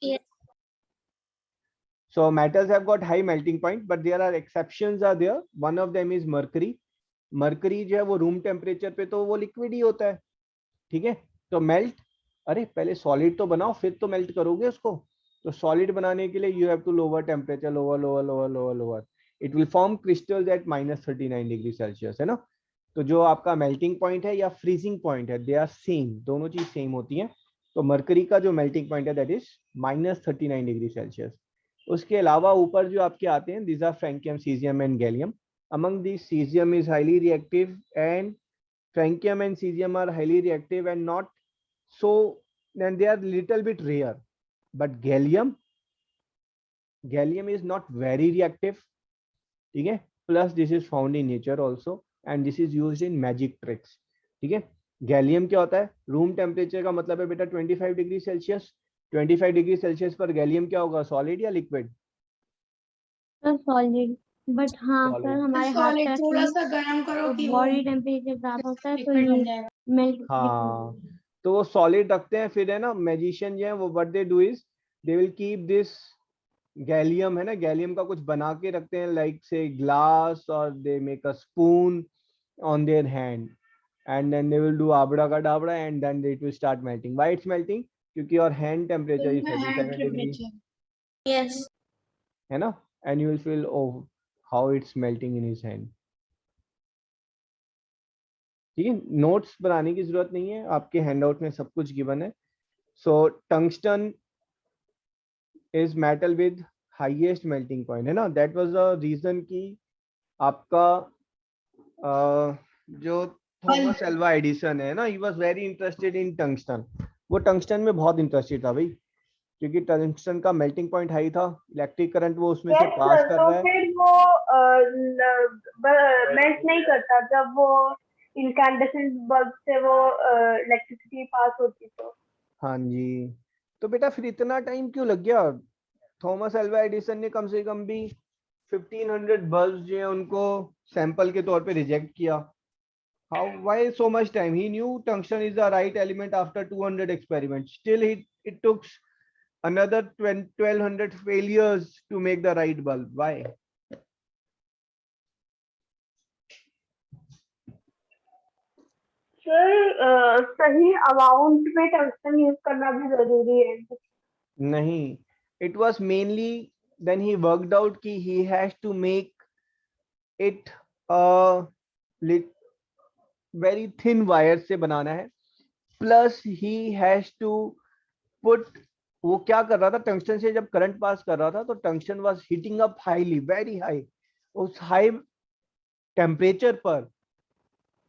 Yes. So metals have got high melting point, but there are exceptions are there. One of them is mercury. Mercury जो है वो room temperature पे तो वो liquid ही होता है, ठीक है। तो मेल्ट, अरे पहले सॉलिड तो बनाओ फिर तो मेल्ट करोगे उसको। तो सॉलिड बनाने के लिए you have to lower temperature, lower lower lower lower lower, it will form crystals at -39 degree Celsius, है ना। तो जो आपका मेल्टिंग पॉइंट है या फ्रीजिंग पॉइंट है, दे आर सेम, दोनों चीज सेम होती है। तो मरकरी का जो मेल्टिंग पॉइंट है दैट इज -39 डिग्री सेल्सियस। उसके अलावा ऊपर जो आपके आते हैं, these are francium, caesium and gallium. among these cesium is highly reactive and francium and cesium are highly reactive and not so, and they are little bit rare, but gallium is not very reactive, ठीक है। plus this is found in nature also and this is used in magic tricks, ठीक है। Gallium क्या होता है, room temperature का मतलब है बेटा 25 डिग्री सेल्सियस। 25 डिग्री सेल्सियस पर गैलियम क्या होगा, सॉलिड या लिक्विड? सॉलिड। बट हाँ सर, Solid. हमारे हाथ सॉलिड, थोड़ा सा गर्म करो कि बॉडी टेम्परेचर ज्यादा होता है तो लिक्विड बन ये जाएगा। मेल्ट। हाँ, तो वो सॉलिड रखते हैं, फिर है ना मैजिशियन जो है वो what they do is they will keep this gallium, है ना, गैलियम का कुछ बना के रखते हैं लाइक से ग्लास, और they make a spoon on their hand and then they will do आबड़ा का डाबड़ा and then it will start melting. Why it's melting? क्योंकि your hand temperature is 37 degree, yes. है ना, and you will feel oh how it's melting in his hand, ठीक है। Notes बनाने की जरूरत नहीं है, आपके हैंडआउट में सब कुछ गिवन है। So tungsten is metal with highest melting point, है ना। दैट वाज द रीजन कि आपका जो थॉमस एल्वा एडिसन है ना, he was very interested in tungsten. वो टंगस्टन में बहुत इंटरेस्टेड था भाई, क्योंकि टंगस्टन का मेल्टिंग पॉइंट हाई था, इलेक्ट्रिक करंट वो उसमें से पास कर तो रहा है। फिर वो मेल्ट नहीं करता जब वो इनकैंडेसेंट बल्ब से वो इलेक्ट्रिसिटी पास होती तो। हाँ जी, तो बेटा फिर इतना टाइम क्यों लग गया? थॉमस एल्वा एडिसन ने कम से कम भी 1500 बल्ब जो है उनको सैंपल के तौर पे रिजेक्ट किया। How, why so much time? He knew tungsten is the right element after 200 experiments. Still, it took another 1200 failures to make the right bulb. Why? Sir सही अमाउंट में टंगस्टन यूज करना भी जरूरी है। नहीं, it was mainly then he worked out कि he has to make it a very thin wire से बनाना है, plus he has to put, वो क्या कर रहा था, टंगस्टन से जब करंट पास कर रहा था तो tungsten was heating up highly, very high. उस हाई टेम्परेचर पर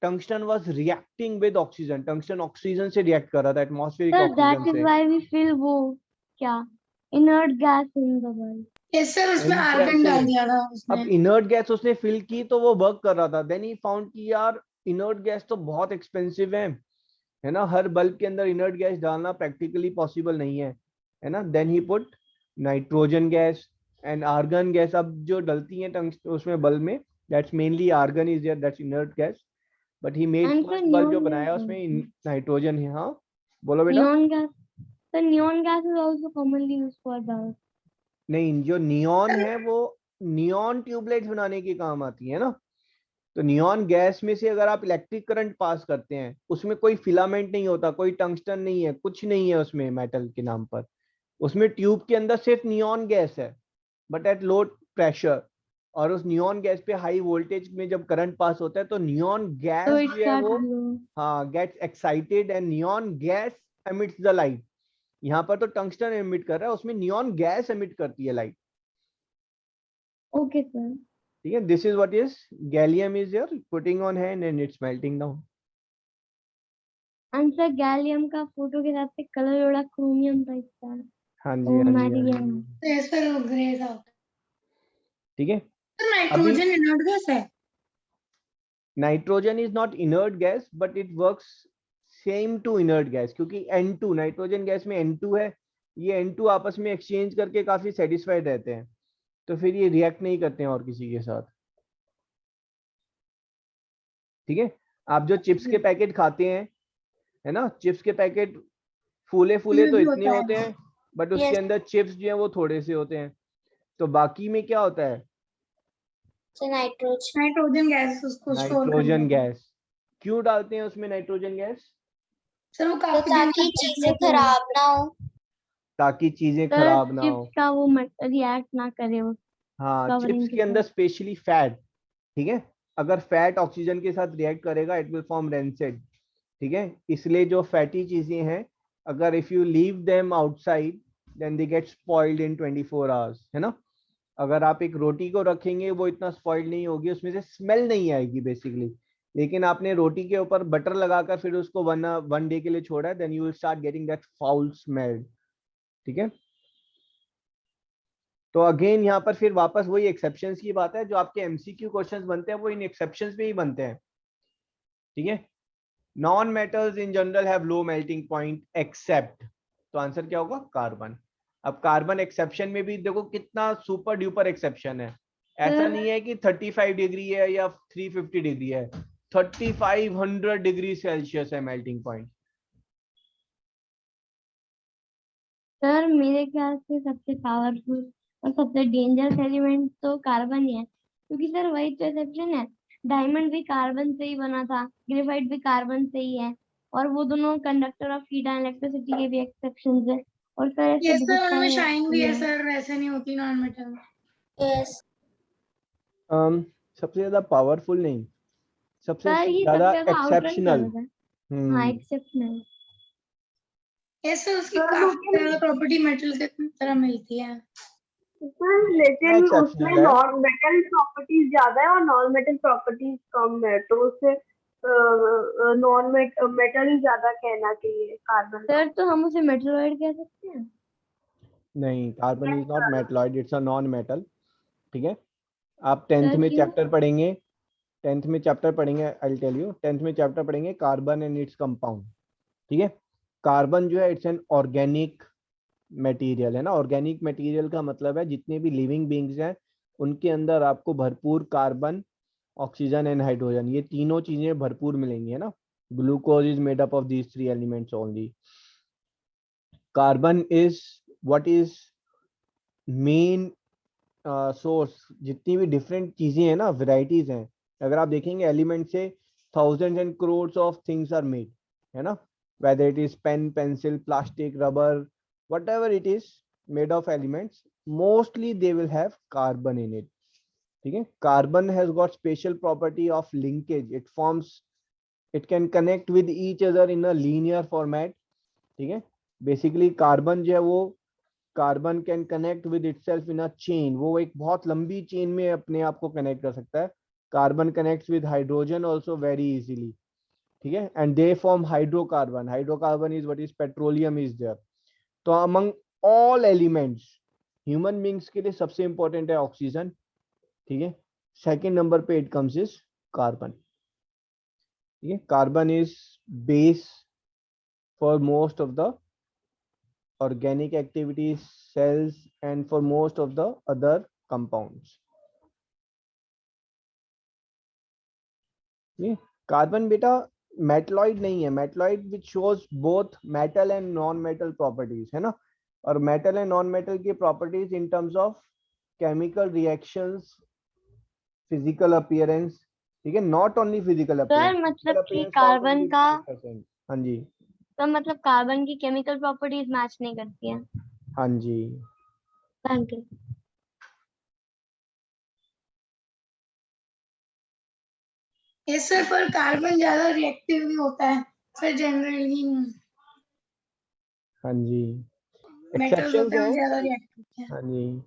tungsten was reacting with oxygen, tungsten oxygen से रिएक्ट कर रहा था, atmospheric sir oxygen that is से। व्हाई वी फील वो क्या inert gas in the bulb. Yes sir, उसमें नहीं, आर्गन कैसे? डाल दिया था अब उसने। इनर्ट गैस उसने फिल की तो वो वर्क कर रहा था, देन ही फाउंड कि यार इनर्ट गैस तो बहुत एक्सपेंसिव है ना, हर बल्ब के अंदर इनर्ट गैस डालना प्रैक्टिकली पॉसिबल नहीं है ना। Then he put nitrogen gas and argon gas. अब जो डलती है टंगस्टन उसमें बल्ब में, that's mainly argon is there, that's inert gas, but he made and sir first bulb जो नियॉन बनाया गैस, उसमें नाइट्रोजन है। हाँ बोलो बेटा। Neon gas, sir neon gas is also commonly used for bulb. नहीं, जो नियॉन है वो नियॉन ट्यूबलाइट्स बनाने के काम आती है ना। तो नियॉन गैस में से अगर आप इलेक्ट्रिक करंट पास करते हैं, उसमें कोई फिलामेंट नहीं होता, कोई टंगस्टन नहीं है, कुछ नहीं है उसमें मेटल के नाम पर। उसमें ट्यूब के अंदर सिर्फ नियॉन गैस है, बट एट लो प्रेशर। और उस नियॉन गैस पे हाई वोल्टेज में जब करंट पास होता है तो नियॉन तो गैस इट जो है स्टार्ट वो ग्लो। हाँ gets excited and neon gas emits the light. यहाँ पर तो टंगस्टन एमिट कर रहा है, उसमें नियॉन गैस एमिट करती है लाइट, ओके सर। ठीक है। This is what is gallium is your putting on hand and it's melting down. And sir gallium का फोटो के साथ कलर थोड़ा क्रोमियम टाइप का है, हाँ जी, तो हाँ जी, हाँ मैरियम। जी, यस सर, वो ग्रे सा होता ठीक है। है। अभी नाइट्रोजन इनर्ट गैस है। Nitrogen is not inert gas but it works same to inert gas, क्योंकि N2 नाइट्रोजन गैस में N2 है, ये N2 आपस में एक्सचेंज करके काफी सेटिस्फाइड रहते हैं, तो फिर ये रिएक्ट नहीं करते हैं और किसी के साथ, ठीक है। आप जो चिप्स के पैकेट खाते हैं, है ना, चिप्स के पैकेट फूले फूले इसमें तो भी इतने होता होते है। हैं, बट उसके Yes. अंदर चिप्स जो है वो थोड़े से होते हैं। तो बाकी में क्या होता है? नाइट्रोजन गैस उसको स्टोर नाइट्रोजन गैस। क्यों डालते हैं उसमें नाइट्रोजन गैस? सर वो तो काफी दिन ताकि तक चीजें circulate हो। खराब ना हो। ताकि चीजें सर खराब ना हो। चिप्स का वो रिएक्ट ना करे वो हाँ, कवरिंग चिप्स के के अंदर साथ। स्पेशली फैट, ठीक है, अगर फैट ऑक्सीजन के साथ रिएक्ट करेगा इट विल फॉर्म रेंसिड, ठीक है। इसलिए जो फैटी चीजें हैं, अगर if you leave them outside then they get spoiled in 24 hours, है ना। अगर आप एक रोटी को रखेंगे वो इतना स्पॉइल्ड नहीं होगी, उसमें से स्मेल नहीं आएगी बेसिकली। लेकिन आपने रोटी के ऊपर बटर लगाकर फिर उसको वन डे के लिए छोड़ा है, then you will start getting that foul smell, ठीक है। तो अगेन यहाँ पर फिर वापस वही एक्सेप्शंस की बात है, जो आपके एमसीक्यू क्वेश्चंस बनते हैं वो इन एक्सेप्शंस पे ही बनते हैं, ठीक है। Non metals in general have low melting point accept, तो आंसर क्या होगा? कार्बन। अब कार्बन एक्सेप्शन में भी देखो कितना सुपर ड्यूपर एक्सेप्शन है। ऐसा नहीं है कि 35 डिग्री है या 350 डिग्री है, 3500 डिग्री सेल्सियस है मेल्टिंग पॉइंट। सर मेरे ख्याल से सबसे पावरफुल और सबसे डेंजरस एलिमेंट तो कार्बन ही है, क्योंकि सर वही तो एक्सेप्शन है। डायमंड भी कार्बन से ही बना था, ग्रेफाइट भी कार्बन से ही है, और वो दोनों conductor of heat and electricity के भी एक्सेप्शन है। और सर ऐसे यस बहुत सर उनमें सारे शाइन भी है हैं। सर, वैसे नहीं होती नॉन मेटल। यस। सबसे ज्यादा पावरफुल नहीं, सबसे सर ये ज्यादा सबसे ज्यादा आउटरैंक एक्सेप्शनल। कर है। हाँ एक्सेप्शनल। यस सर उसकी सर काफी लेकिन ज्यादा प्रॉपर्टी मेटल की तरह मिलती है। सर लेकिन उसमें एक्सेप्शनल है। नॉन मेटल प्रॉपर्टीज ज्यादा है और नॉन मेटल प्रॉपर्टीज कम है, तो उससे नॉन मेटल ही ज्यादा कहना चाहिए कार्बन को। सर तो हम उसे मेटलॉइड कह सकते हैं। नहीं, carbon is not metalloid, it's a non metal, ठीक है। आप टेंथ सर में क्यों? चैप्टर पढ़ेंगे, टेंथ में चैप्टर पढ़ेंगे, I will tell you, tenth में चैप्टर पढ़ेंगे कार्बन एंड इट्स कंपाउंड, ठीक है। कार्बन जो है इट्स एन ऑर्गेनिक मटेरियल, है ना। ऑर्गेनिक मटेरियल का मतलब है जितने भी लिविंग बींग्स हैं उनके अंदर आपको भरपूर कार्बन, ऑक्सीजन एंड हाइड्रोजन, ये तीनों चीजें भरपूर मिलेंगी, है ना। Glucose is made up of these three elements only. Carbon is what is main source. जितनी भी डिफरेंट चीजें हैं ना, वेराइटीज हैं, अगर आप देखेंगे एलिमेंट से thousands and crores of things are made, है ना। whether it is pen, pencil, plastic, rubber, whatever it is made of elements, mostly they will have carbon in it, ठीक है। Carbon has got special property of linkage, it forms, it can connect with each other in a linear format, ठीक है। Basically carbon जो है वो, carbon can connect with itself in a chain, वो एक बहुत लंबी चेन में अपने आप को कनेक्ट कर सकता है। Carbon connects with hydrogen also very easily, ठीक है, and they form hydrocarbon. Hydrocarbon is what is petroleum is there. तो among all elements human beings के लिए सबसे इंपॉर्टेंट है ऑक्सीजन, ठीक है। सेकंड नंबर पे इट कम्स इज कार्बन, ठीक है। Carbon is base for most of the organic activities, cells, and for most of the other compounds. ये कार्बन बेटा मेटलॉइड नहीं है, metalloid which shows both metal and non metal properties, है ना। और metal and non metal की properties in terms of chemical reactions, physical appearance, ठीक है, not only physical appearance, sir physical मतलब कि appearance count only carbon with का, 5%। हाँ जी, तो मतलब कार्बन की केमिकल प्रॉपर्टीज मैच नहीं करती है। हाँ जी। Thank you. यस सर पर कार्बन ज्यादा रिएक्टिव भी होता है सर जनरली। हाँ जी, मेटल्स एक्सेप्शंस होते हैं वो हैं। ज्यादा रिएक्टिव होते हैं। हाँ जी,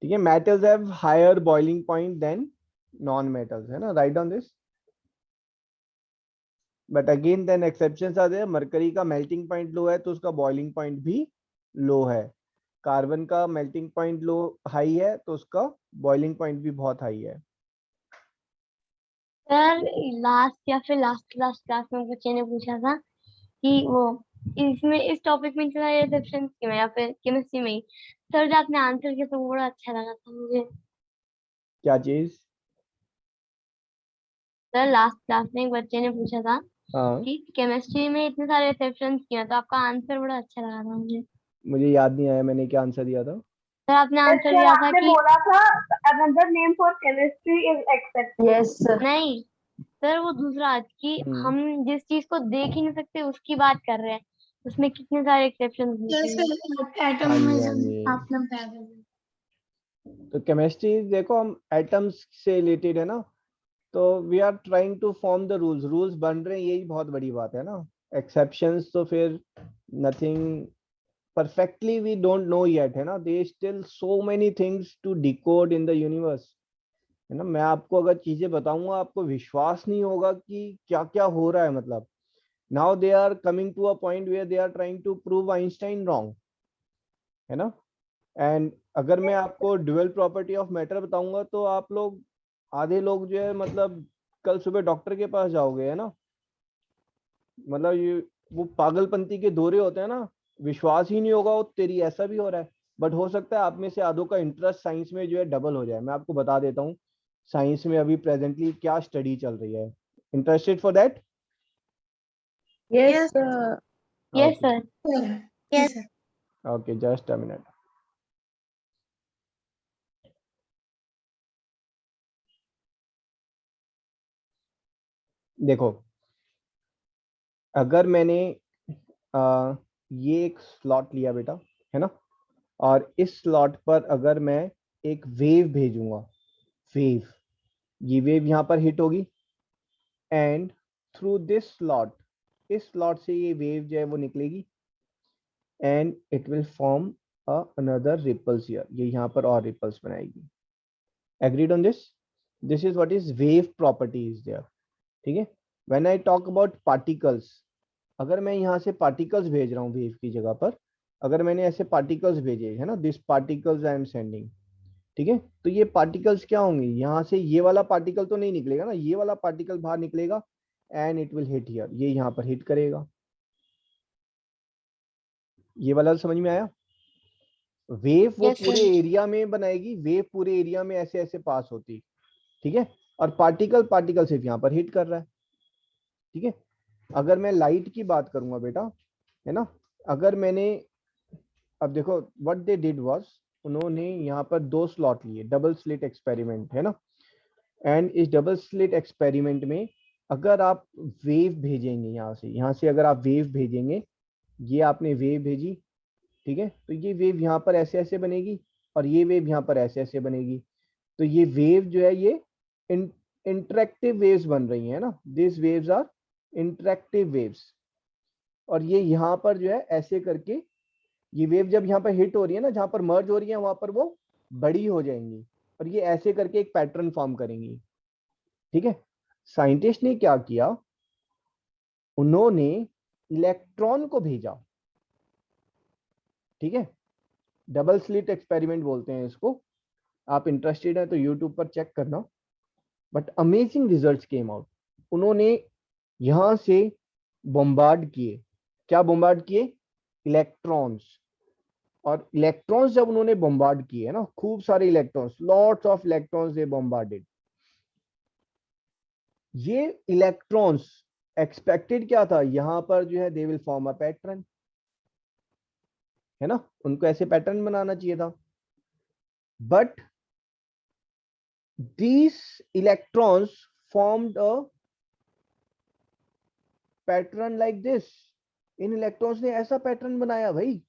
ठीक है। Metals have higher boiling point than non metals, है ना, right on this. But again then exceptions are there. Mercury का मेल्टिंग पॉइंट लो है तो उसका बॉइलिंग पॉइंट भी लो है। कार्बन का मेल्टिंग पॉइंट लो हाई है तो उसका बॉइलिंग पॉइंट भी बहुत हाई है। सर लास्ट या फिर लास्ट लास्ट क्लास में बच्चे ने पूछा था कि वो इसमें इस टॉपिक में इतना रिसेप्शन में या फिर केमिस्ट्री में ही, सर जो आपने आंसर किया तो वो बड़ा अच्छा लगा था मुझे। क्या चीज? सर लास्ट क्लास में एक बच्चे ने पूछा था हाँ, कि केमिस्ट्री में इतने सारे रिसेप्शन किए, तो आपका आंसर बड़ा अच्छा लगा था मुझे। मुझे याद नहीं आया मैंने क्या आंसर दिया था। सर आपने आंसर सर दिया था आपने कि बोला था another name for chemistry is except. Yes sir. नहीं सर, वो दूसरा कि हम जिस चीज को देख ही नहीं सकते उसकी बात कर रहे हैं, उसमें कितने सारे एक्सेप्शन होते जैसे हैं। एटम हाँ में जी, हाँ जब जी। आपने बताया था। तो केमिस्ट्री देखो हम एटम्स से रिलेटेड है ना, तो we are trying to form the rules, rules बन रहे हैं, यही बहुत बड़ी बात है ना। एक्सेप्शंस तो फिर nothing perfectly we don't know yet, है ना। there is still so many things to decode in the universe, है ना। मैं आपको अगर चीजें बताऊंगा आपको विश्वास नहीं होगा कि क्या क्या हो रहा है। मतलब now they are coming to a point where they are trying to prove Einstein wrong, है ना। एंड अगर मैं आपको ड्यूअल प्रॉपर्टी ऑफ मैटर बताऊंगा तो आप लोग आधे लोग जो है मतलब कल सुबह डॉक्टर के पास जाओगे, है ना। मतलब ये वो पागलपंती के दौरे होते हैं ना, विश्वास ही नहीं होगा वो तेरी ऐसा भी हो रहा है। बट हो सकता है आप में से आधों का इंटरेस्ट साइंस में जो है डबल हो जाए। मैं आपको बता देता हूँ साइंस में अभी प्रेजेंटली क्या स्टडी चल रही है। Interested for that? Yes yes sir. Yes sir. Okay, just a minute. देखो अगर मैंने ये एक स्लॉट लिया बेटा, है ना, और इस स्लॉट पर अगर मैं एक वेव भेजूंगा, वेव, ये वेव यहाँ पर हिट होगी एंड थ्रू दिस स्लॉट, इस स्लॉट से ये वेव जो है वो निकलेगी and it will form another ripples here, ये यहाँ पर और रिपल्स बनाएगी। Agreed on this? This is what is wave properties there, ठीक है। When I talk about particles, अगर मैं यहाँ से पार्टिकल्स भेज रहा हूँ वेव की जगह पर, अगर मैंने ऐसे पार्टिकल्स भेजे, है ना, this particles I am sending, ठीक है, तो ये पार्टिकल्स क्या होंगे, यहाँ से ये वाला पार्टिकल तो नहीं निकलेगा ना, ये वाला पार्टिकल बाहर निकलेगा and it will hit here, ये यहाँ पर हिट करेगा। ये वाला समझ में आया? वेव वो Yes, sir. पूरे एरिया में बनाएगी, वेव पूरे एरिया में ऐसे ऐसे पास होती, ठीक है, और पार्टिकल पार्टिकल सिर्फ यहाँ पर हिट कर रहा है, ठीक है। अगर मैं लाइट की बात करूंगा बेटा, है ना, अगर मैंने, अब देखो व्हाट दे डिड वाज, उन्होंने यहाँ पर दो स्लॉट लिए, डबल स्लिट एक्सपेरिमेंट, है ना। एंड इस डबल स्लिट एक्सपेरिमेंट में अगर आप वेव भेजेंगे यहाँ से अगर आप वेव भेजेंगे, ये आपने वेव भेजी, ठीक है, तो ये वेव यहाँ पर ऐसे ऐसे बनेगी और ये वेव यहाँ पर ऐसे ऐसे बनेगी। तो ये वेव जो है ये इंटरेक्टिव वेव्स बन रही है ना, this waves are interactive waves. और ये यहाँ पर जो है ऐसे करके ये वेव जब यहाँ पर हिट हो रही है ना, जहां पर मर्ज हो रही है वहां पर वो बड़ी हो जाएंगी और ये ऐसे करके एक पैटर्न फॉर्म करेंगी, ठीक है। साइंटिस्ट ने क्या किया, उन्होंने इलेक्ट्रॉन को भेजा, ठीक है, डबल स्लिट एक्सपेरिमेंट बोलते हैं इसको, आप इंटरेस्टेड है तो यूट्यूब पर चेक करना। But amazing results came out. उन्होंने यहां से बॉम्बार्ड किए, क्या बॉम्बार्ड किए, इलेक्ट्रॉन्स। और इलेक्ट्रॉन्स जब उन्होंने बॉम्बार्ड किए ना, खूब सारे electrons, lots of electrons they bombarded. ये इलेक्ट्रॉन्स एक्सपेक्टेड क्या था, यहां पर जो है they will form a pattern, है ना, उनको ऐसे पैटर्न बनाना चाहिए था। But these electrons formed a pattern like this, in electrons ने ऐसा पैटर्न बनाया भाई,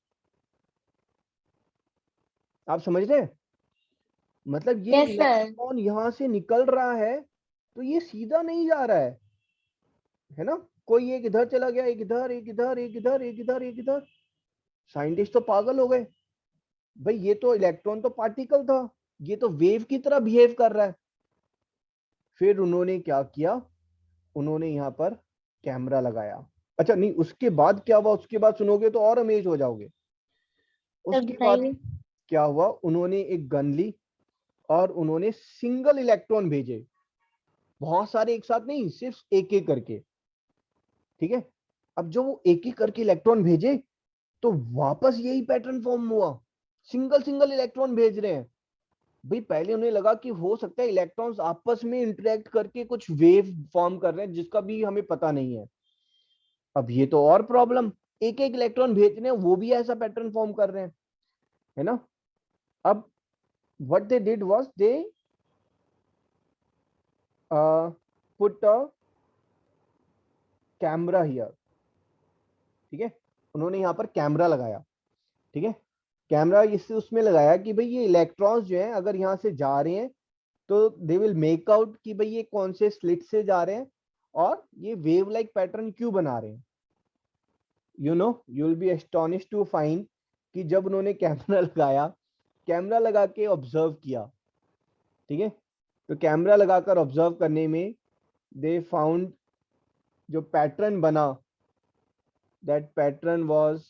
आप समझ रहे हैं? मतलब ये Yes, sir. इलेक्ट्रॉन यहां से निकल रहा है तो ये सीधा नहीं जा रहा है ना, कोई एक इधर चला गया, एक इधर, एक इधर, एक इधर, एक इधर, एक इधर। साइंटिस्ट तो पागल हो गए, भाई ये तो इलेक्ट्रॉन तो पार्टिकल था, ये तो वेव की तरह बिहेव कर रहा है। फिर उन्होंने क्या किया, उन्होंने यहाँ पर कैमरा लगाया। अच्छा नहीं, उसके बाद क्या हुआ, उसके बाद सुनोगे तो और अमेज हो जाओगे। उसके बाद बताइए। क्या हुआ, उन्होंने एक गन ली और उन्होंने सिंगल इलेक्ट्रॉन भेजे, बहुत सारे एक साथ नहीं, सिर्फ एक एक करके, ठीक है। अब जो वो एक एक करके इलेक्ट्रॉन भेजे तो वापस यही पैटर्न फॉर्म हुआ, सिंगल सिंगल इलेक्ट्रॉन भेज रहे हैं। भाई पहले उन्हें लगा कि हो सकता है इलेक्ट्रॉन्स आपस में इंटरेक्ट करके कुछ वेव फॉर्म कर रहे हैं जिसका भी हमें पता नहीं है। अब ये तो और प्रॉब्लम, एक एक इलेक्ट्रॉन भेज रहे हैं, वो भी ऐसा पैटर्न फॉर्म कर रहे हैं, है ना। अब what they did was they put a camera here, ठीक है, उन्होंने यहाँ पर कैमरा लगाया, ठीक है। कैमरा इससे उसमें लगाया कि भाई ये इलेक्ट्रॉन्स जो हैं अगर यहाँ से जा रहे हैं तो दे विल मेक आउट कि भाई ये कौन से स्लिट से जा रहे हैं और ये वेव लाइक पैटर्न क्यों बना रहे हैं। You know, you will be astonished to find कि जब उन्होंने कैमरा लगाया, कैमरा लगा के ऑब्जर्व किया, ठीक है, तो कैमरा लगाकर ऑब्जर्व करने में दे फाउंड जो पैटर्न बना, दैट पैटर्न वाज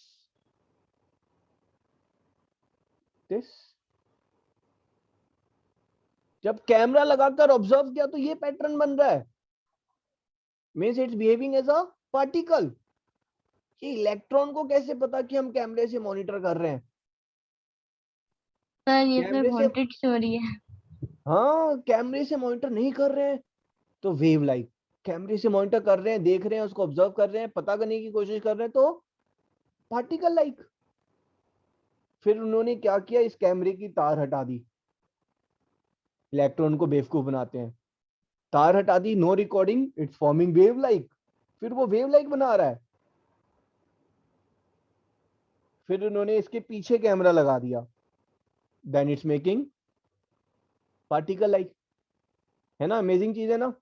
दिस। जब कैमरा लगाकर ऑब्जर्व किया तो ये पैटर्न बन रहा है, means it's behaving as a particle. ये इलेक्ट्रॉन को कैसे पता कि हम कैमरे से मॉनिटर कर रहे हैं? सर ये तो कैमरे से, वांटेड स्टोरी है। हाँ, कैमरे से मॉनिटर नहीं कर रहे हैं तो वेव लाइक, कैमरे से मॉनिटर कर रहे हैं, देख रहे हैं, उसको ऑब्जर्व कर रहे हैं, पता करने की कोशिश कर रहे हैं तो पार्टिकल लाइक। फिर उन्होंने क्या किया, इस कैमरे की तार हटा दी, इलेक्ट्रॉन को बेवकूफ बनाते हैं, तार हटा दी, no recording, it's forming wave like, फिर वो वेव लाइक बना रहा है। फिर उन्होंने इसके पीछे कैमरा लगा दिया, then it's making particle like, है ना। अमेजिंग चीज है ना।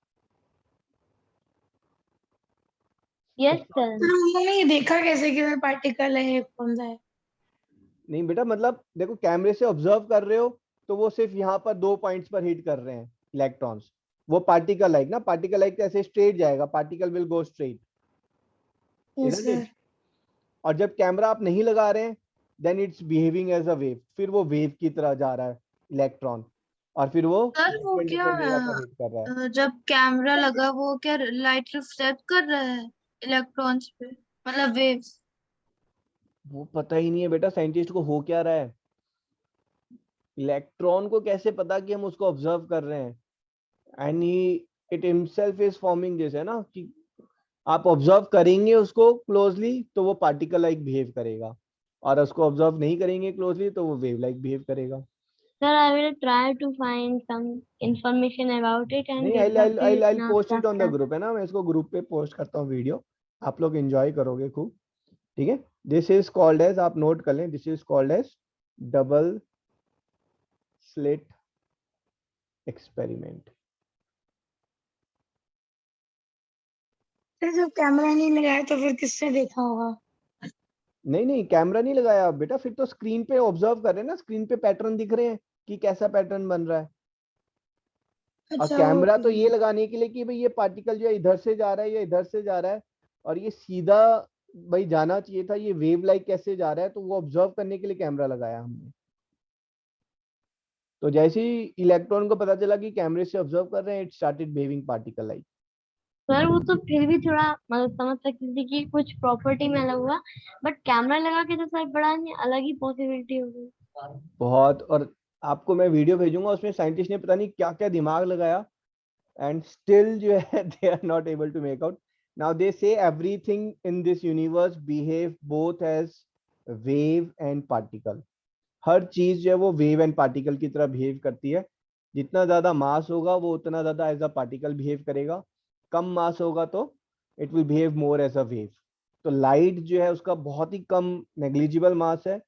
Yes sir. तो उन्होंने ये देखा कैसे कि पार्टिकल है कौन सा है? नहीं बेटा, मतलब देखो, कैमरे से ऑब्जर्व कर रहे हो तो वो सिर्फ यहाँ पर 2 पॉइंट्स पर हिट कर रहे हैं इलेक्ट्रॉन्स, वो पार्टिकल लाइक ना, पार्टिकल लाइक ऐसे स्ट्रेट जाएगा, particle will go straight, yes isn't sir. it? और जब कैमरा आप नहीं लगा रहे हैं then it's behaving as a wave, फिर वो वेव की तरह जा रहा है इलेक्ट्रॉन, और फिर वो सर वो डिफरेंट क्या डिफरेंट जगह पर हिट कर रहा है। जब कैमरा लगा वो क्या लाइट रिफ्लेक्ट कर रहा है इलेक्ट्रॉन्स पे, मतलब वेव्स? वो पता ही नहीं है बेटा साइंटिस्ट को हो क्या रहा है, इलेक्ट्रॉन को कैसे पता कि हम उसको ऑब्जर्व कर रहे हैं, and he it himself is forming this, है ना, कि आप ऑब्जर्व करेंगे उसको क्लोजली तो वो पार्टिकल लाइक बिहेव करेगा, और उसको ऑब्जर्व नहीं करेंगे क्लोजली तो वो वेव लाइक बिहेव करेगा। Sir, I will try to find some information about it and नहीं, get back to you I'll in post it on the after. group, है ना, मैं इसको ग्रुप पे पोस्ट करता हूँ वीडियो, आप लोग एंजॉय करोगे खूब, ठीक है। दिस इज कॉल्ड एज, आप नोट कर लें, this is called as double slit experiment. फिर जब कैमरा नहीं लगाया तो फिर किसने देखा होगा? नहीं, कैमरा नहीं लगाया बेटा, फिर तो स्क्रीन पे ऑब्जर्व कर रहे हैं ना, स्क्रीन पे पैटर्न दिख रहे हैं कि कैसा पैटर्न बन रहा है। और अच्छा, कैमरा तो ओके। ये लगाने के लिए कि भाई ये पार्टिकल जो है इधर से जा रहा है या इधर से जा रहा है, और ये सीधा भाई जाना चाहिए था, ये वेव लाइक कैसे जा रहा है, तो वो ऑब्जर्व करने के लिए कैमरा लगाया हमने। तो जैसे ही इलेक्ट्रॉन को पता चला कि कैमरे से ऑब्जर्व कर रहे हैं, it started behaving particle like. Sir वो तो फिर भी थोड़ा मतलब समझ सकती थी कि कुछ प्रॉपर्टी में अलग हुआ, बट कैमरा लगा के तो सर बड़ा नहीं अलग ही पॉसिबिलिटी हो गई। बहुत, और आपको मैं वीडियो भेजूंगा, उसमें साइंटिस्ट ने पता नहीं क्या क्या दिमाग लगाया, and still जो है they are not able to make out. Now they say everything in this universe behave both as wave and particle. हर चीज जो है वो वेव एंड पार्टिकल की तरह बिहेव करती है, जितना ज्यादा मास होगा वो उतना ज्यादा एज अ पार्टिकल बिहेव करेगा, कम मास होगा तो it will behave more as a wave. तो लाइट जो है उसका बहुत ही कम नेग्लिजिबल मास है,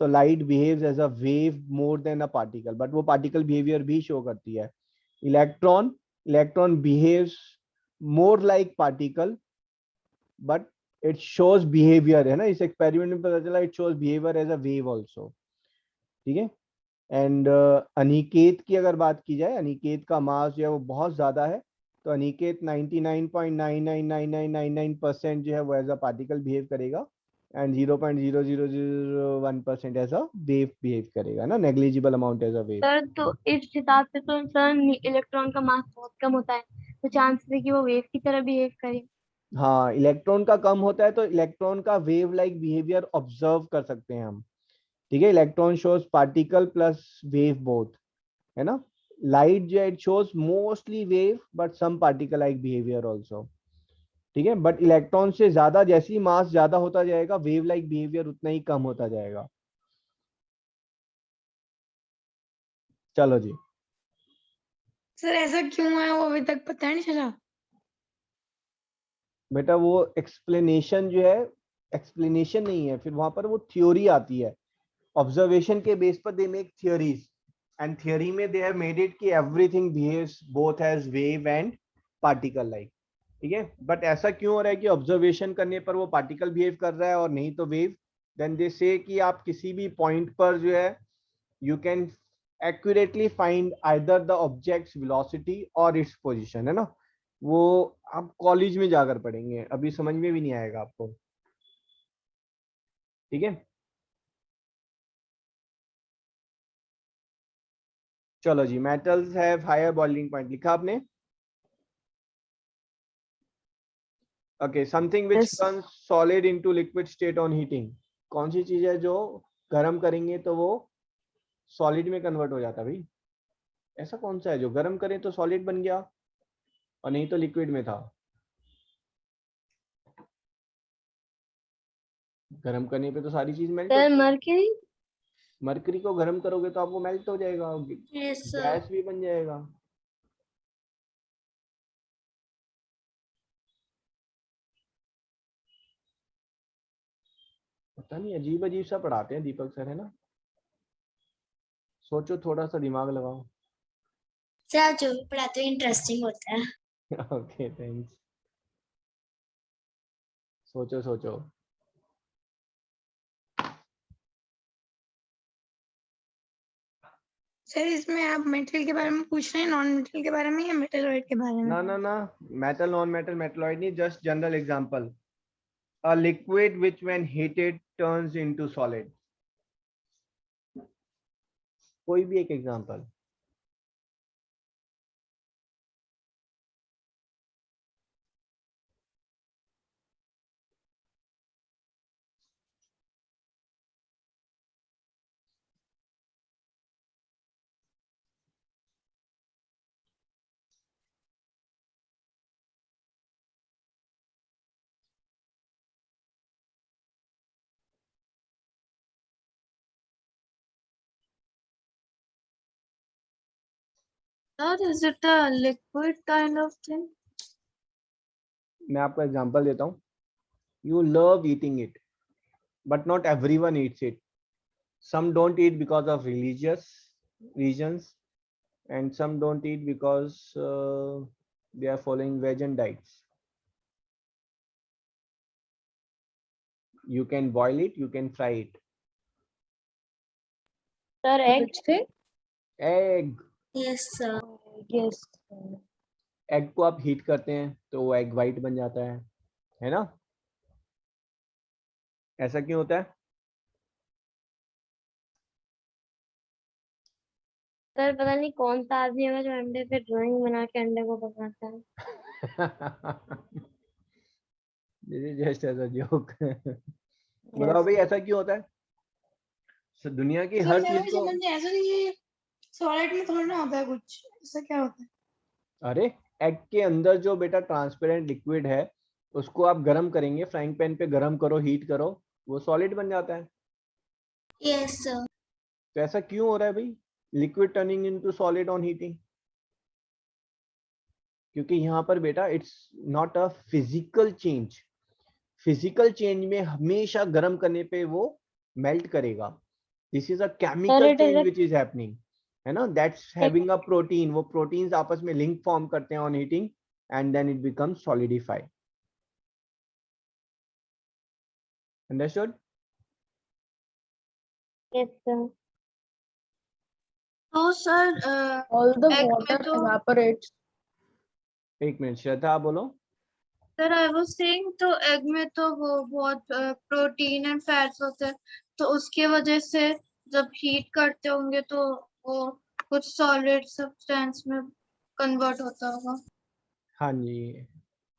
so light behaves as a wave more than a particle, but वो पार्टिकल बिहेवियर भी शो करती है। Electron behaves more like particle but it shows behavior, है ना, इस एक्सपेरिमेंट में पता चला it shows behavior as a wave also, ठीक है। एंड अनिकेत की अगर बात की जाए, अनिकेत का मास जो है वो बहुत ज्यादा है, तो अनिकेत 99.999999% जो है वो एज अ पार्टिकल बिहेव करेगा, and 0.0001% as a wave behave करेगा ना, negligible amount as a wave. Sir तो इस हिसाब से तो सर इलेक्ट्रॉन का मास बहुत कम होता है, तो चांस है कि वो वेव की तरह बिहेव करे। हाँ, इलेक्ट्रॉन का कम होता है तो इलेक्ट्रॉन का वेव लाइक बिहेवियर ऑब्जर्व कर सकते हैं हम, ठीक है। Electron shows particle plus wave both, है ना। लाइट जो है it shows mostly wave but some particle like behaviour also, ठीक है, बट इलेक्ट्रॉन से ज्यादा, जैसे ही मास ज्यादा होता जाएगा वेव लाइक बिहेवियर उतना ही कम होता जाएगा। चलो जी, सर ऐसा क्यों है वो अभी तक पता नहीं चला। बेटा वो एक्सप्लेनेशन जो है, एक्सप्लेनेशन नहीं है, फिर वहां पर वो थ्योरी आती है। ऑब्जर्वेशन के बेस पर they make theories, and theory में दे हैव मेड इट कि everything behaves both as wave and particle like. ठीक है, बट ऐसा क्यों हो रहा है कि ऑब्जर्वेशन करने पर वो पार्टिकल बिहेव कर रहा है और नहीं तो वेव? देन दे से कि आप किसी भी पॉइंट पर जो है you can accurately find either the objects velocity और इट्स पोजीशन, है ना। वो आप कॉलेज में जाकर पढ़ेंगे, अभी समझ में भी नहीं आएगा आपको। ठीक है, चलो जी, metals have higher boiling point लिखा आपने। Okay, something which Yes. Turns solid into liquid state on heating. कौन सी चीज है जो गर्म करेंगे तो वो सॉलिड में कन्वर्ट हो जाता है भाई? ऐसा कौन सा है जो गर्म करें तो सॉलिड बन गया और नहीं तो लिक्विड में था? गर्म करने पे तो सारी चीज मेल्ट सर होती है। मर्क्यूरी। मरकरी को गर्म करोगे तो आपको मेल्ट हो जाएगा, यस सर। गैस भी बन जाएगा। पता नहीं, अजीब अजीब सा पढ़ाते हैं दीपक सर, है ना। सोचो, थोड़ा सा दिमाग लगाओ। सर जो भी पढ़ाते हो इंटरेस्टिंग होता है। Okay, thanks. सोचो सोचो। सर इसमें आप मेटल के बारे में पूछ रहे हैं, नॉन मेटल के बारे में या मेटलॉइड के बारे में? ना ना ना, मेटल नॉन मेटल मेटलॉइड नहीं, just general example. A liquid which when heated turns into solid. कोई भी एक example. Sir, is it a liquid kind of thing? मैं आपको एग्जांपल देता हूँ। You love eating it, but not everyone Yeats it. Some don't eat because of religious reasons, and some don't eat because they are following vegan diets. You can boil it, you can fry it. Sir egg. Egg, yes sir. Yes. egg को आप heat करते हैं तो वो egg white बन जाता है ना। ऐसा क्यों होता है? सर पता नहीं कौन सा आदमी है जो अंडे पे ड्राइंग बना के अंडे को पकाता है। This is just as a joke. बताओ भाई, ऐसा क्यों होता है? दुनिया की सर हर मेरा चीज भी को। समझ नहीं आया सर, ये सॉलिड में थोड़ा ना होता है कुछ, ऐसा क्या होता है? अरे, एग के अंदर जो बेटा ट्रांसपेरेंट लिक्विड है उसको आप गर्म करेंगे, फ्राइंग पैन पे गर्म करो, हीट करो, वो सॉलिड बन जाता है। Yes sir. तो ऐसा क्यों हो रहा है भाई, liquid turning into solid on heating? क्योंकि यहाँ पर बेटा it's not a physical change. Physical change में हमेशा गर्म करने पे वो मेल्ट करेगा। This is a chemical it is change a which is happening, है ना। दैट्स हैविंग अ प्रोटीन, वो प्रोटीन्स आपस में लिंक फॉर्म करते हैं on heating, and then it becomes solidify. Understood? yes sir. तो सर All the एग में water तो evaporates. एक मिनट श्रद्धा, आप बोलो। सर आई वाज सेइंग, तो एग में तो वो बहुत प्रोटीन एंड फैट्स होते हैं, तो उसकी वजह से जब हीट करते होंगे तो वो कुछ सॉलिड सब्सटेंस में कन्वर्ट होता होगा। हाँ जी,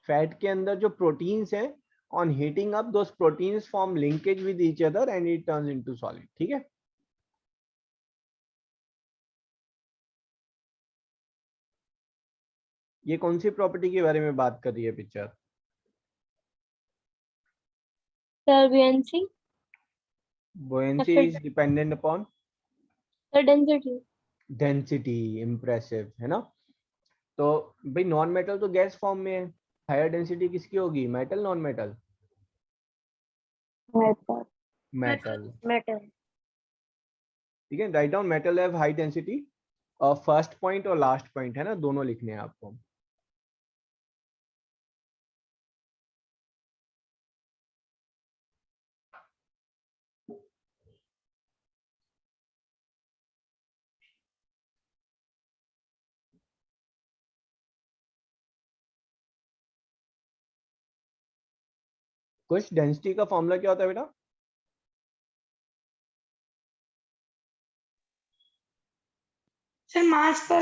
फैट के अंदर जो प्रोटीन्स हैं, on heating up those proteins form linkage with each other and it turns into solid. ठीक है, ये कौन सी प्रॉपर्टी के बारे में बात कर रही है picture? Sir, buoyancy. buoyancy is dependent upon Sir, density. Density. Impressive है ना. तो भाई नॉन मेटल तो गैस फॉर्म में है, हायर डेंसिटी किसकी होगी, metal non metal? Metal. Metal. Metal. ठीक है, write down metal have high density. और फर्स्ट पॉइंट और लास्ट पॉइंट है ना, दोनों लिखने हैं आपको. कुछ डेंसिटी का फॉर्मूला क्या होता है बेटा? सर मास पर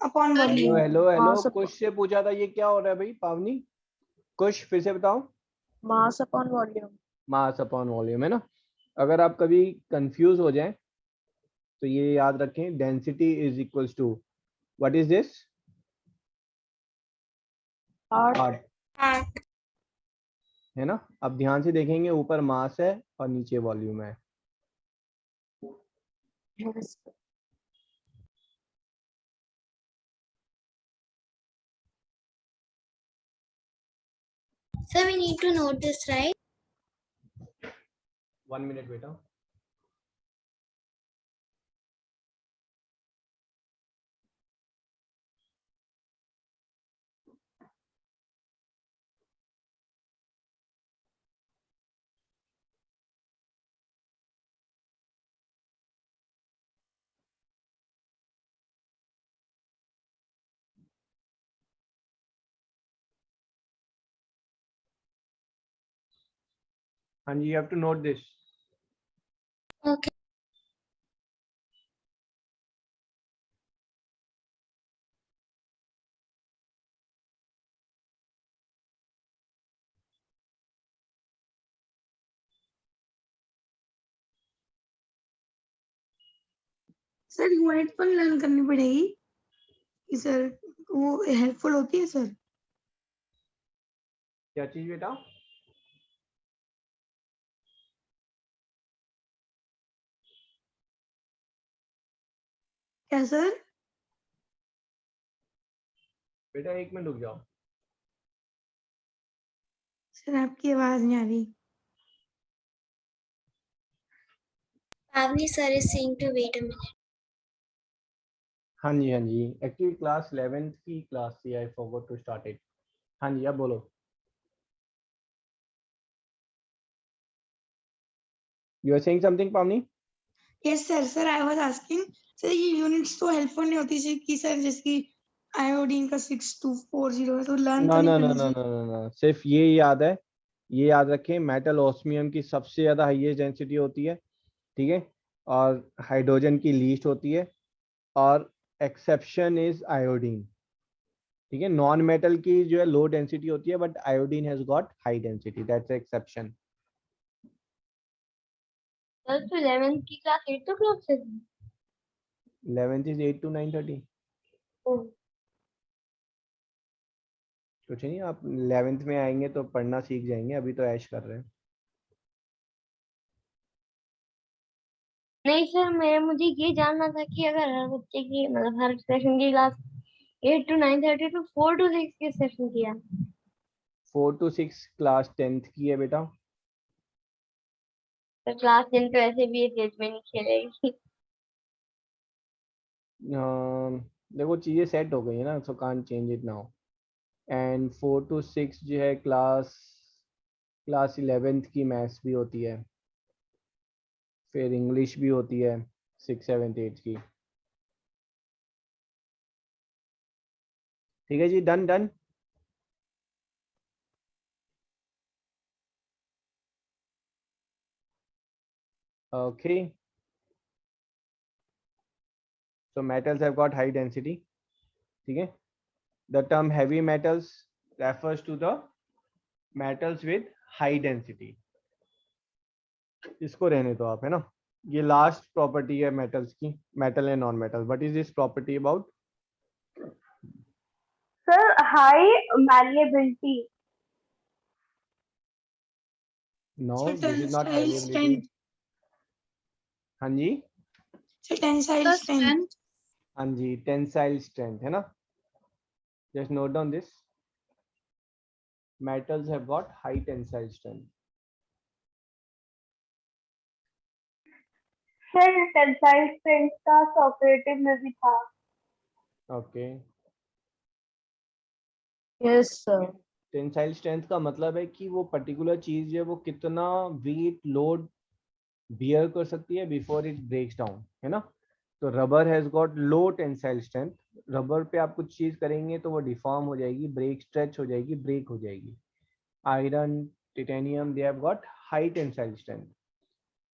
upon hello volume. Hello hello, Mass कुछ से पूछा था, ये क्या हो रहा है भाई पावनी? कुछ फिर से बताओ. Mass upon volume. Mass upon volume है ना. अगर आप कभी कंफ्यूज हो जाएं तो ये याद रखें, density is equals to what is this? Art. है ना. अब ध्यान से देखेंगे, ऊपर मास है और नीचे वॉल्यूम है. Sir, we need to note this, right? 1 minute बेटा. हाँ जी, you have to note this. Okay. Sir unit पर लर्न करनी पड़ेगी कि सर वो हेल्पफुल होती है सर. क्या चीज बेटा? क्या सर? बेटा 1 मिनट रुक जाओ. सर आपकी आवाज नहीं आ रही. Pavni sir is saying to wait a minute. हाँ जी हाँ जी, एक्चुअली क्लास 11th की क्लास थी, I forgot to start it. हाँ जी, अब बोलो. You are saying something Pavani? Yes sir. Sir I was asking sir ये यूनिट्स तो हेल्पफुल नहीं होती सर कि सर जैसे आयोडीन का 6240 है तो लर्न ना तो नहीं ना ना करनी ना चाहिए. ना ना, सिर्फ ये याद है, ये याद रखें, मेटल ऑस्मियम की सबसे ज्यादा हाईएस्ट डेंसिटी होती है. ठीक है, और हाइड्रोजन की लीस्ट होती है, और एक्सेप्शन इज आयोडीन. ठीक है, नॉन मेटल की जो है लो डेंसिटी होती है, but iodine has got high density, that's exception. Sir, तो 11th की क्लास 8 o'clock से थी. 11th is 8 to 9:30. Oh. कुछ नहीं, आप 11th में आएंगे तो पढ़ना सीख जाएंगे, अभी तो ऐश कर रहे हैं. नहीं सर, मुझे ये जानना था कि अगर हर बच्चे की मतलब हर सेशन की क्लास 8 to 9:30 तो 4 to 6 के सेशन किया. 4 to 6 क्लास 10th की है बेटा. तो क्लास 10 तो ऐसे भी एज में नहीं खेलेगी. देखो चीजें सेट हो गई है ना, so can't change it now. And 4 to 6 जो है क्लास 11th की मैथ्स भी होती है, फिर इंग्लिश भी होती है 6, 7, 8 की. ठीक है जी, done done. Okay, so metals have got high density. ठीक है, the term heavy metals refers to the metals with high density. इसको रहने दो आप, है ना. ये लास्ट प्रॉपर्टी है मेटल्स की, metal and non metal. What is this property about? Sir, high malleability. No, So this is not tensile variability. strength. हाँ जी, So tensile The strength. strength. हाँ जी, टेंसाइल स्ट्रेंथ है ना. Just note down this. Metals have got high tensile strength. Sir tensile strength का सॉक्रेटिव में भी था। Okay. Yes, sir. Tensile strength का मतलब है कि वो पर्टिकुलर चीज है वो कितना वेट लोड बियर कर सकती है बिफोर इट ब्रेक्स डाउन, है ना. तो rubber has got low tensile strength. Rubber पे आप कुछ चीज करेंगे तो वो डिफॉर्म हो जाएगी, ब्रेक स्ट्रेच हो जाएगी, ब्रेक हो जाएगी. Iron, titanium, they have got high tensile strength.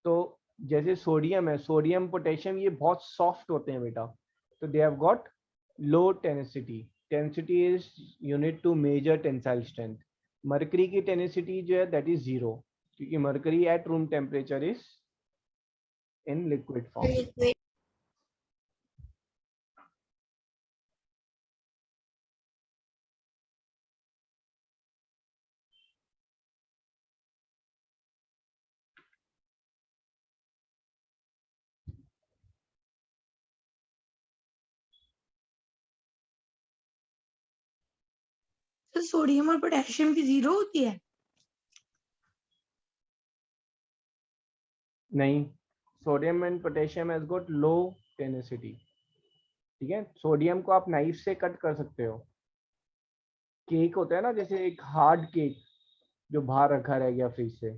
तो जैसे सोडियम है, सोडियम पोटेशियम ये बहुत सॉफ्ट होते हैं बेटा, तो they have got low tenacity. Tensity is unit to measure tensile strength. Mercury की टेनेसिटी जो है दैट इज 0, क्योंकि mercury at room temperature is in liquid form. तो सोडियम और पोटेशियम की 0 होती है. नहीं, sodium and potassium has got low tenacity. ठीक है, सोडियम को आप नाइफ से कट कर सकते हो. केक होता है ना, जैसे एक हार्ड केक जो बाहर रखा रह गया फ्रिज से,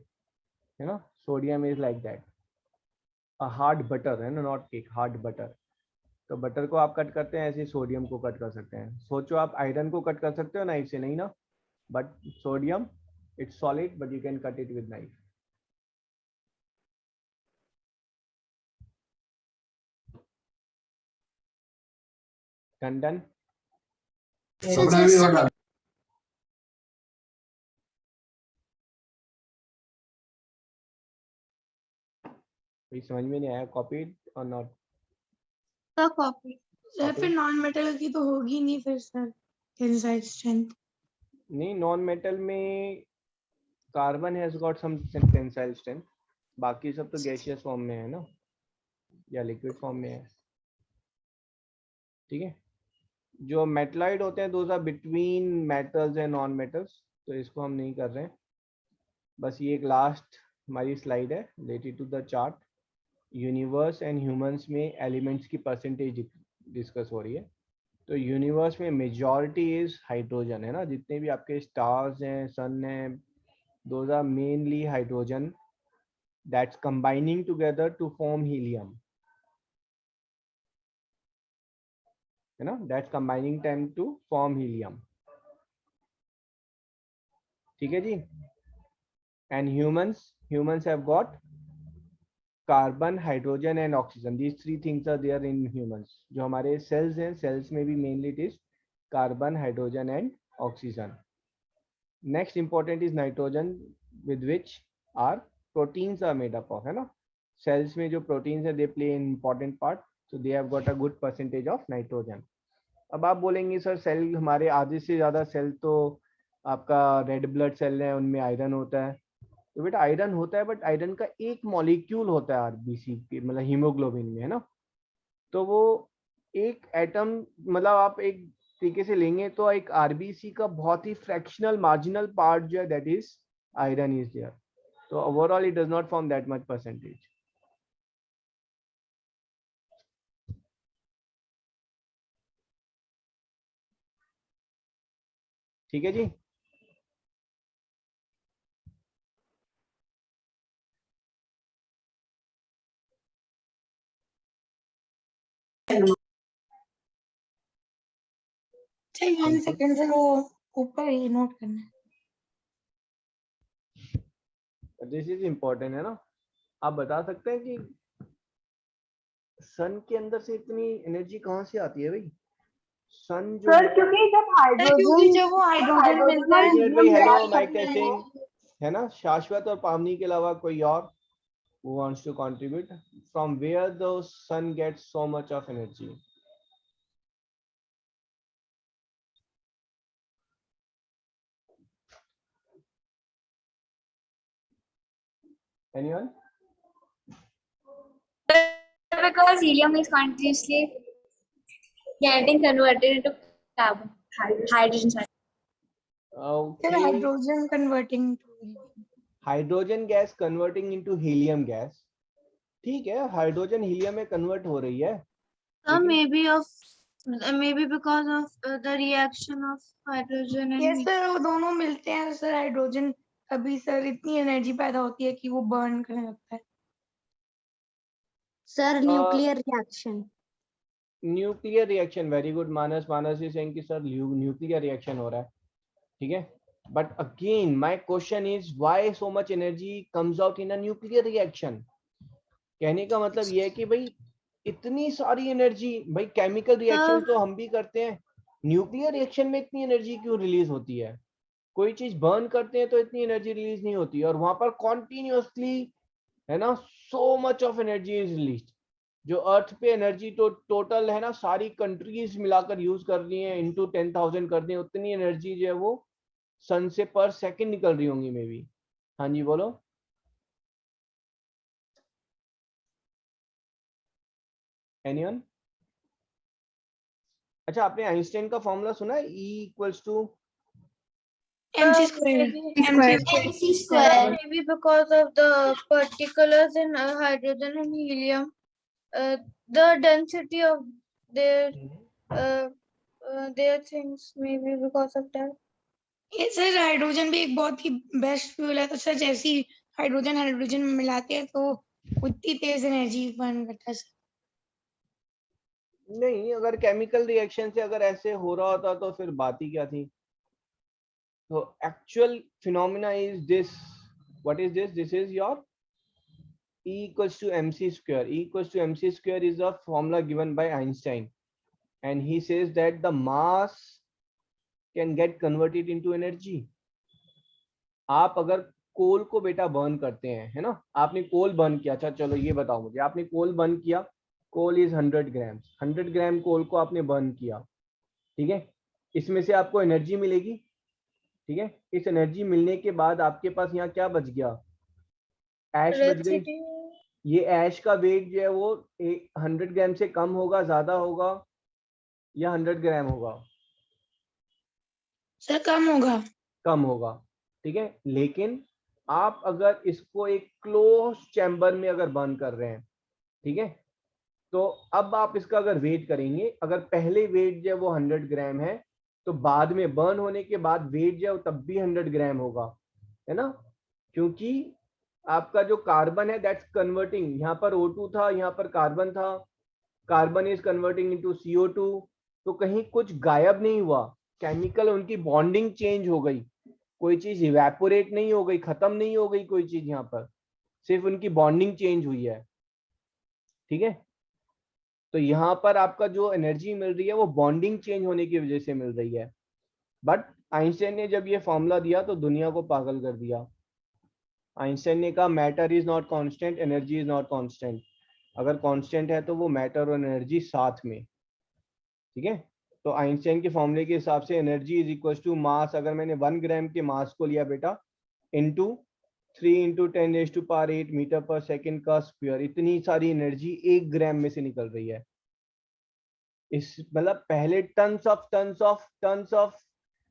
है ना. Sodium is like that. A hard butter है ना, नॉट केक, हार्ड बटर. तो बटर को आप कट करते हैं, ऐसे सोडियम को कट कर सकते हैं. सोचो आप आयरन को कट कर सकते हो नाइफ से, नहीं ना. But sodium it's solid but you can cut it with knife. Done. So just समझ में नहीं आया, कॉपीड और नॉट The copy. सर फिर नॉन मेटल की तो होगी नहीं फिर सर टेंसाइल स्ट्रेंथ. नहीं. नॉन मेटल में carbon has got some tensile strength. बाकी सब तो गैसियस फॉर्म में है ना, या लिक्विड फॉर्म में है. ठीक है. जो मेटलाइड होते हैं those are between metals and non metals, तो इसको हम नहीं कर रहे हैं. बस ये एक लास्ट हमारी स्लाइड है related to the chart. Universe and humans में एलिमेंट्स की परसेंटेज डिस्कस हो रही है. तो यूनिवर्स में मेजॉरिटी इज हाइड्रोजन, है ना. जितने भी आपके स्टार्स हैं, सन है, those are mainly hydrogen that's combining together to form helium, है ना. That's combining time to form helium. ठीक है जी. And humans have got carbon, hydrogen and oxygen. These 3 things are there in humans. जो हमारे cells हैं, cells में भी mainly it is carbon, hydrogen and oxygen. Next important is nitrogen with which are proteins are made up of, है ना. Cells में जो proteins है they play an important part, so they have got a good percentage of nitrogen. अब आप बोलेंगे sir cell हमारे आधे से ज्यादा सेल तो आपका रेड ब्लड सेल है, उनमें आयरन होता है. तो बेटा आयरन होता है, बट आयरन का एक मॉलिक्यूल होता है आरबीसी के, मतलब हीमोग्लोबिन में, है ना. तो वो एक एटम, मतलब आप एक तरीके से लेंगे तो एक आरबीसी का बहुत ही फ्रैक्शनल मार्जिनल पार्ट जो है that is iron is there. तो overall it does not form that much percentage. ठीक है जी. चाहिए 1 सेकंड सर, वो ऊपर ये नोट करना है. दिस इज इम्पोर्टेंट, है ना. आप बता सकते हैं कि सन के अंदर से इतनी एनर्जी कहाँ से आती है भाई. सन जो सर क्योंकि जब क्योंकि जब वो हाइड्रोजन मिलता है. एक मिनट भाई, हेलो माइक टेस्टिंग, है ना. शाश्वत और पावनी के अलावा कोई और who wants to contribute? From where the sun gets so much of energy? Anyone? Because helium is continuously getting converted into carbon, hydrogen. Sorry. Sir, Okay. hydrogen converting to helium. Hydrogen gas converting into helium gas, ठीक है, hydrogen helium में convert हो रही है। maybe because of the reaction of hydrogen and Yes sir, वो दोनों मिलते हैं सर, हाइड्रोजन तभी सर इतनी एनर्जी पैदा होती है कि वो बर्न करने लगता है। Sir nuclear reaction. Nuclear reaction, very good Manas. Manas is saying कि सर न्यूक्लियर रिएक्शन हो रहा है, ठीक है। But again my question is why so much energy comes out in a nuclear reaction. कहने का मतलब ये है कि भाई इतनी सारी एनर्जी, भाई केमिकल रिएक्शन तो हम भी करते हैं, न्यूक्लियर रिएक्शन में इतनी एनर्जी क्यों रिलीज होती है? कोई चीज बर्न करते हैं तो इतनी एनर्जी रिलीज नहीं होती, और वहां पर कॉन्टिन्यूसली, है ना, so much of energy is release. जो अर्थ पे एनर्जी तो टोटल है ना, सारी कंट्रीज मिलाकर यूज कर रही हैं, इंटू 10,000 कर दी, उतनी एनर्जी जो है वो सन से पर सेकंड निकल रही होंगी मे बी। हाँ जी बोलो। एनीवन? अच्छा, आपने आइंस्टाइन का फॉर्मूला सुना है, E equals to mc square। MC square। maybe because of the particulars in hydrogen and helium, the density of their things, maybe because of that. ये सर हाइड्रोजन भी एक बहुत ही बेस्ट फ्यूल है, तो sir जैसे ही hydrogen में मिलाते हैं तो उतनी तेज एनर्जी बर्न करता है सर। नहीं, अगर केमिकल रिएक्शन से अगर ऐसे हो रहा होता तो फिर बात ही क्या थी। तो actual phenomena is this, what is this? This is your E equals to mc square. E equals to mc square is a formula given by Einstein, and he says that the mass can get converted into energy. आप अगर कोल को बेटा burn करते हैं, है ना, आपने कोल burn किया, अच्छा चलो ये बताओ मुझे, आपने कोल बर्न किया, कोल इज 100 ग्राम, 100 ग्राम कोल को आपने बर्न किया, ठीक है, इसमें से आपको एनर्जी मिलेगी, ठीक है। इस एनर्जी मिलने के बाद आपके पास यहाँ क्या बच गया? ऐश बच गई। ये ऐश का वेट जो है वो 100 ग्राम से कम होगा, ज्यादा होगा, या 100 ग्राम होगा? सर कम होगा। कम होगा, ठीक है। लेकिन आप अगर इसको एक क्लोज चैम्बर में अगर बर्न कर रहे हैं, ठीक है, तो अब आप इसका अगर वेट करेंगे, अगर पहले वेट जो है वो 100 ग्राम है, तो बाद में बर्न होने के बाद वेट जो है तब भी 100 ग्राम होगा, है ना, क्योंकि आपका जो कार्बन है दैट्स कन्वर्टिंग, यहाँ पर O2 था, यहाँ पर कार्बन था, carbon is converting into CO2, तो कहीं कुछ गायब नहीं हुआ, केमिकल उनकी बॉन्डिंग चेंज हो गई, कोई चीज इवेपोरेट नहीं हो गई, खत्म नहीं हो गई कोई चीज, यहाँ पर सिर्फ उनकी बॉन्डिंग चेंज हुई है, ठीक है। तो यहाँ पर आपका जो एनर्जी मिल रही है वो बॉन्डिंग चेंज होने की वजह से मिल रही है। बट आइंस्टाइन ने जब ये फॉर्मूला दिया तो दुनिया को पागल कर दिया। आइंस्टाइन ने कहा matter is not constant, energy is not constant. अगर कांस्टेंट है तो वो मैटर और एनर्जी साथ में, ठीक है। तो आइंस्टाइन के फॉर्मूले के हिसाब से energy is equal to mass, अगर मैंने 1 ग्राम के मास को लिया बेटा, इंटू 3 × 10⁸ मीटर पर सेकेंड का स्क्वायर, इतनी सारी एनर्जी 1 ग्राम में से निकल रही है। इस मतलब पहले टन्स ऑफ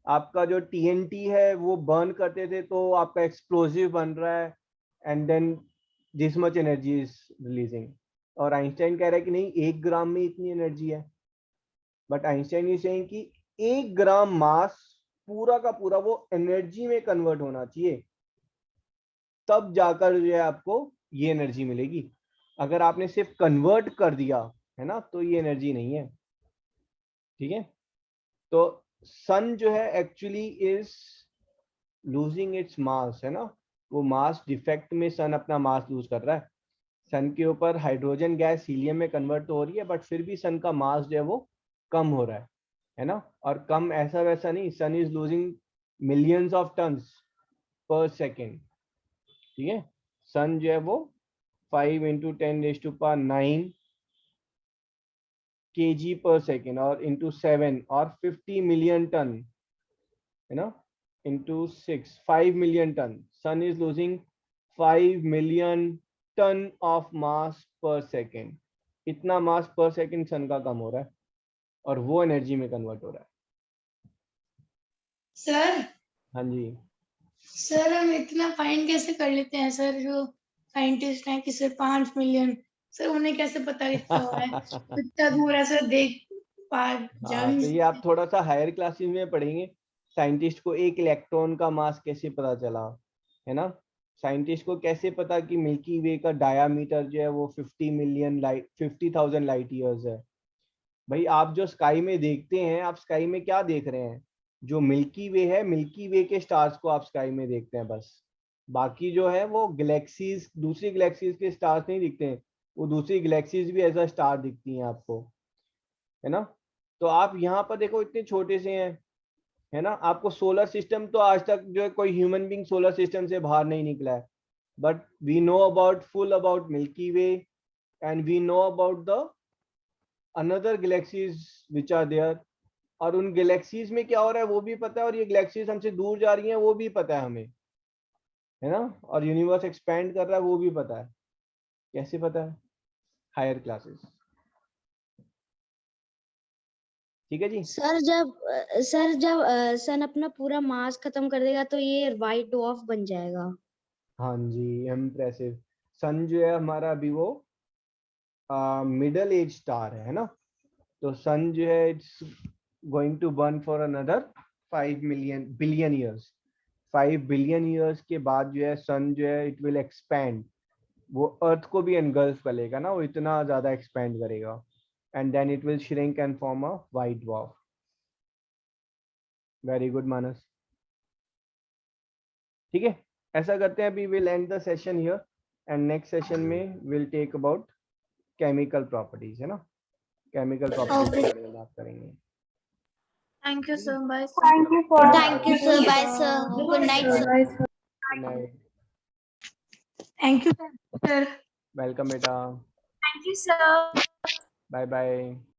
आपका जो TNT है वो बर्न करते थे तो आपका एक्सप्लोजिव बन रहा है, and then this much energy is releasing. और आइंस्टाइन कह रहा है कि नहीं, 1 ग्राम में इतनी एनर्जी है। बट आइंस्टाइन इज सेइंग कि 1 ग्राम मास पूरा का पूरा वो एनर्जी में कन्वर्ट होना चाहिए, तब जाकर जो है आपको ये एनर्जी मिलेगी। अगर आपने सिर्फ कन्वर्ट कर दिया है ना, तो ये एनर्जी नहीं है, ठीक है। तो सन जो है actually is losing its mass, है ना, वो मास डिफेक्ट में सन अपना मास लूज कर रहा है। सन के ऊपर हाइड्रोजन गैस हीलियम में कन्वर्ट तो हो रही है, बट फिर भी सन का मास जो है वो कम हो रहा है ना। और कम ऐसा वैसा नहीं, sun is losing millions of tons per second, ठीक है। सन जो है वो 5 × 10⁹ kg पर सेकेंड और इंटू 7 और 50 मिलियन टन, है ना, into 6 5 million ton. Sun is losing 5 million ton of mass per second. इतना मास पर सेकेंड सन का कम हो रहा है और वो एनर्जी में कन्वर्ट हो रहा है। सर हाँ जी। सर हम इतना फाइंड कैसे कर लेते हैं सर? जो साइंटिस्ट हैं कि सर 5 मिलियन, सर उन्हें कैसे पता कितना हो रहा है? इतना दूर है सर, देख पा जा हाँ, भी तो नहीं ये आप सकते। थोड़ा सा हायर क्लासेस में पढ़ेंगे। साइंटिस्ट को एक इलेक्ट्रॉन का मास कैसे पता चला, है ना? साइंटिस्ट को कैसे पता कि मिल्की वे का डायामीटर जो है वो 50,000 लाइट ईयर्स है? भाई आप जो स्काई में देखते हैं, आप स्काई में क्या देख रहे हैं? जो मिल्की वे है, मिल्की वे के स्टार्स को आप स्काई में देखते हैं बस। बाकी जो है वो गैलेक्सीज, दूसरी गैलेक्सीज के स्टार्स नहीं दिखते हैं। वो दूसरी गैलेक्सीज भी एज अ स्टार दिखती हैं आपको, है ना? तो आप यहाँ पर देखो इतने छोटे से हैं, है ना? आपको सोलर सिस्टम तो आज तक जो है कोई ह्यूमन बीइंग सोलर सिस्टम से बाहर नहीं निकला है, but we know about full about milky way and we know about the another galaxies which are there. और उन गैलेक्सीज में क्या हो रहा है वो भी पता है, और ये गैलेक्सीज हमसे दूर जा रही हैं वो भी पता है हमें, है ना? और यूनिवर्स एक्सपैंड कर रहा है वो भी पता है। कैसे पता है? Higher classes. ठीक है जी। सर जब सन अपना पूरा मास खत्म कर देगा तो ये व्हाइट डॉर्फ बन जाएगा। हाँ जी, इम्प्रेसिव। सन जो है हमारा अभी वो मिडल एज स्टार है ना? तो सन जो है it's going to burn for another 5 billion years. 5 billion years के बाद जो है सन जो है इट विल एक्सपैंड। वो अर्थ को भी एनगल्फ करेगा ना, वो इतना ज्यादा एक्सपैंड करेगा, and then it will shrink and form a white dwarf. Very good Manas. ठीक है, ऐसा करते हैं, अभी will end the session here and next session में will take about chemical properties, है ना? केमिकल प्रॉपर्टीज के बारे में बात करेंगे। Thank you, sir. Bye, sir. Thank you for Thank you, sir. Bye, sir. Good night, sir. Good night. Thank you sir. Welcome बेटा। Thank you, sir. Bye bye.